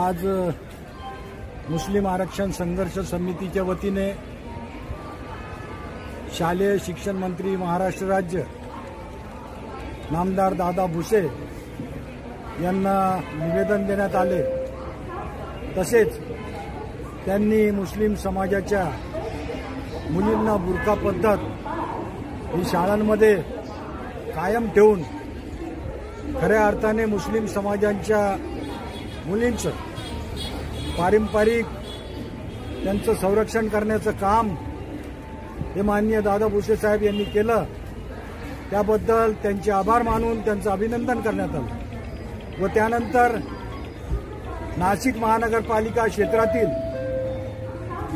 आज मुस्लिम आरक्षण संघर्ष समितीच्या वतीने शालेय शिक्षण मंत्री महाराष्ट्र राज्य नामदार दादा भुसे यांना निवेदन देण्यात आले। तसेच त्यांनी मुस्लिम समाजाच्या मुलींना बुरखा पद्धत ही शाळांमध्ये कायम ठेवून खऱ्या अर्थाने मुस्लिम समाजांच्या मुलींचं पारंपरिक त्यांचं संरक्षण करण्याचं काम हे माननीय दादा भुसे साहेब यांनी केलं। त्याबद्दल त्यांचे आभार मानून त्यांचं अभिनंदन करण्यात आलं व त्यानंतर नाशिक महानगरपालिका क्षेत्रातील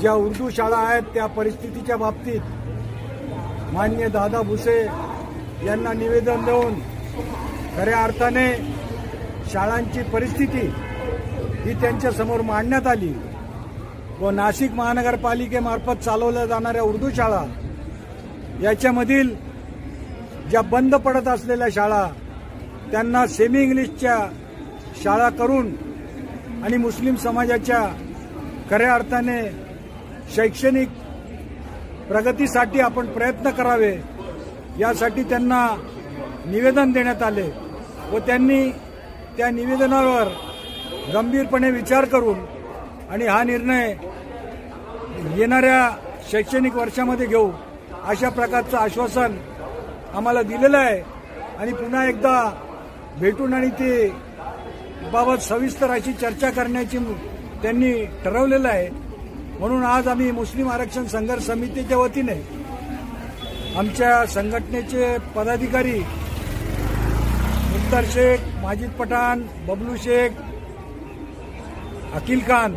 ज्या उर्दू शाळा आहेत त्या परिस्थितीच्या बाबतीत माननीय दादा भुसे यांना निवेदन देऊन खऱ्या अर्थाने शाळांची परिस्थिती ही त्यांच्या समोर मांडण्यात आली व नाशिक महानगरपालिकेमार्फत चालवल्या जाणाऱ्या उर्दू शाळा याच्यामधील ज्या बंद पडत असलेल्या शाळा त्यांना सेमी इंग्लिशच्या शाळा करून आणि मुस्लिम समाजाच्या खऱ्या अर्थाने शैक्षणिक प्रगतीसाठी आपण प्रयत्न करावे यासाठी त्यांना निवेदन देण्यात आले व त्यांनी त्या निवेदनावर गंभीरपणे विचार करून आणि हा निर्णय येणाऱ्या शैक्षणिक वर्षामध्ये घेऊ अशा प्रकारचं आश्वासन आम्हाला दिलेलं आहे आणि पुन्हा एकदा भेटून आणि ते बाबत सविस्तर अशी चर्चा करण्याची त्यांनी ठरवलेलं आहे। म्हणून आज आम्ही मुस्लिम आरक्षण संघर्ष समितीच्या वतीने आमच्या संघटनेचे पदाधिकारी मुख्तार शेख, माजिद पठाण, बबलू शेख, अकील खान,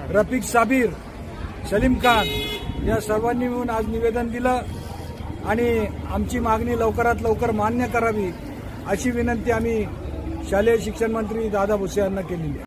रफिक साबीर, सलीम खान या सर्वांनी मिळून आज निवेदन दिलं आणि आमची मागणी लवकरात लवकर मान्य करावी अशी विनंती आम्ही शालेय शिक्षण मंत्री दादा भुसे यांना केलेली आहे।